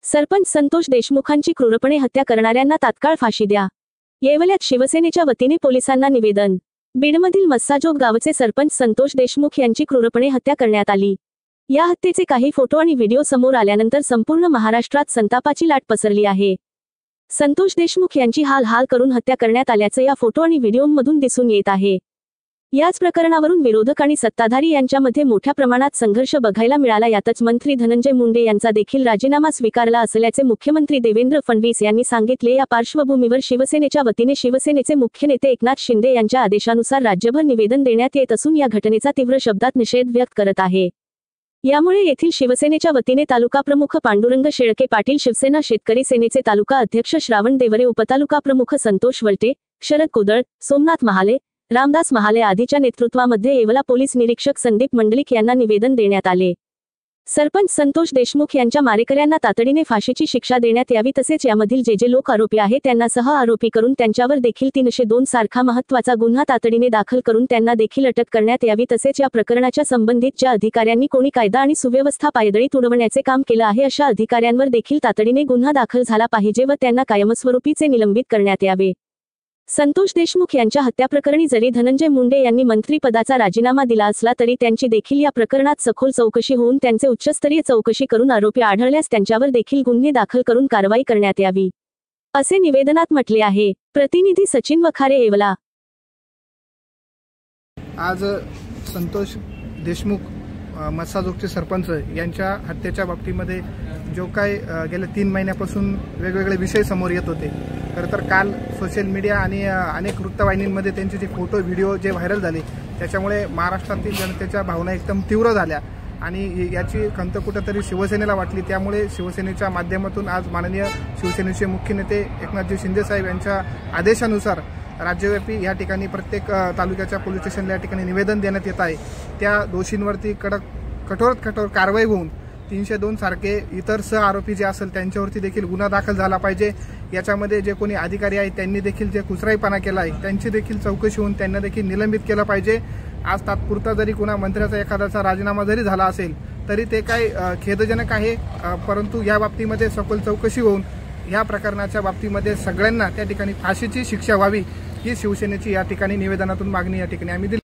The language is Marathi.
सरपंच संतोष देशमुखांची क्रूरपणे हत्या करणाऱ्यांना तात्काळ फाशी द्या. येवल्यात शिवसेनेच्या वतीने पोलिसांना निवेदन. बीडमधील मस्साजोग गावचे सरपंच संतोष देशमुख यांची क्रूरपणे हत्या करण्यात आली. या हत्येचे काही फोटो आणि व्हिडिओ समोर आल्यानंतर संपूर्ण महाराष्ट्रात संतापाची लाट पसरली आहे. संतोष देशमुख यांची हाल करून हत्या करण्यात आल्याचं या फोटो आणि व्हिडिओमधून दिसून येत आहे. याच प्रकरणावरून विरोधक आणि सत्ताधारी यांच्यामध्ये मोठ्या प्रमाणात संघर्ष बघायला मिळाला. यातच मंत्री धनंजय मुंडे यांचा देखील राजीनामा स्वीकारला असल्याचे मुख्यमंत्री देवेंद्र फडणवीस यांनी सांगितले. या पार्श्वभूमीवर शिवसेनेच्या वतीने शिवसेनेचे मुख्य नेते एकनाथ शिंदे यांच्या आदेशानुसार राज्यभर निवेदन देण्यात येत असून या घटनेचा तीव्र शब्दात निषेध व्यक्त करत आहे. यामुळे येथील शिवसेनेच्या वतीने तालुका प्रमुख पांडुरंग शेळके पाटील, शिवसेना शेतकरी सेनेचे तालुका अध्यक्ष श्रावण देवरे, उपतालुका प्रमुख संतोष वलटे, शरद कुदळ, सोमनाथ महाले, रामदास महाले आदीच्या नेतृत्वामध्ये येवला पोलीस निरीक्षक संदीप मंडलिक यांना निवेदन देण्यात आले. सरपंच संतोष देशमुख यांच्या मारेकऱ्यांना तातडीने फाशीची शिक्षा देण्यात यावी, तसेच यामधील जे लोक आरोपी आहेत त्यांना सह आरोपी करून त्यांच्यावर देखील 302 सारखा महत्त्वाचा गुन्हा तातडीने दाखल करून त्यांना देखील अटक करण्यात यावी. तसेच या प्रकरणाच्या संबंधित ज्या अधिकाऱ्यांनी कोणी कायदा आणि सुव्यवस्था पायदळी तुडवण्याचे काम केलं आहे अशा अधिकाऱ्यांवर देखील तातडीने गुन्हा दाखल झाला पाहिजे व त्यांना कायमस्वरूपीचे निलंबित करण्यात यावे. संतोष देशमुख यांच्या हत्याप्रकरणी जरी धनंजय मुंडे यांनी मंत्रिपदाचा राजीनामा दिला असला तरी त्यांची देखील या प्रकरणात सखोल चौकशी होऊन त्यांचे उच्चस्तरीय चौकशी करून आरोपी आढळल्यास त्यांच्यावर देखील गुन्हे दाखल करून कारवाई करण्यात यावी, असे निवेदनात म्हटले आहे. प्रतिनिधी सचिन वखारे, येवला. आज संतोष देशमुख मस्साजोगचे सरपंच यांच्या हत्येच्या बाबतीमध्ये जो काय गेल्या 3 महिन्यापासून वेगवेगळे विषय समोर येत होते. खरं तर काल सोशल मीडिया आणि अनेक वृत्तवाहिन्यांमध्ये त्यांचे जे फोटो व्हिडिओ जे व्हायरल झाले त्याच्यामुळे महाराष्ट्रातील जनतेच्या भावना एकदम तीव्र झाल्या आणि याची खंत कुठेतरी शिवसेनेला वाटली. त्यामुळे शिवसेनेच्या माध्यमातून आज माननीय शिवसेनेचे मुख्य नेते एकनाथजी शिंदे साहेब यांच्या आदेशानुसार राज्यव्यापी या ठिकाणी प्रत्येक तालुक्याच्या पोलीस स्टेशनला या ठिकाणी निवेदन देण्यात येत आहे. त्या दोषींवरती कठोरात कठोर कारवाई होऊन 302 सारखे इतर सह आरोपी जे असेल त्यांच्यावरती देखील गुन्हा दाखल झाला पाहिजे. याच्यामध्ये जे कोणी अधिकारी आहेत त्यांनी देखील जे कुचराईपणा केला आहे त्यांची देखील चौकशी होऊन त्यांना देखील निलंबित केलं पाहिजे. आज तात्पुरता जरी कुणा मंत्र्याचा एखाद्याचा राजीनामा जरी झाला असेल तरी ते काही खेदजनक आहे, परंतु या बाबतीमध्ये सखोल चौकशी होऊन या प्रकरणाच्या बाबतीमध्ये सगळ्यांना त्या ठिकाणी फाशीची शिक्षा व्हावी ही शिवसेनेची या ठिकाणी निवेदनातून मागणी या ठिकाणी आम्ही दिली.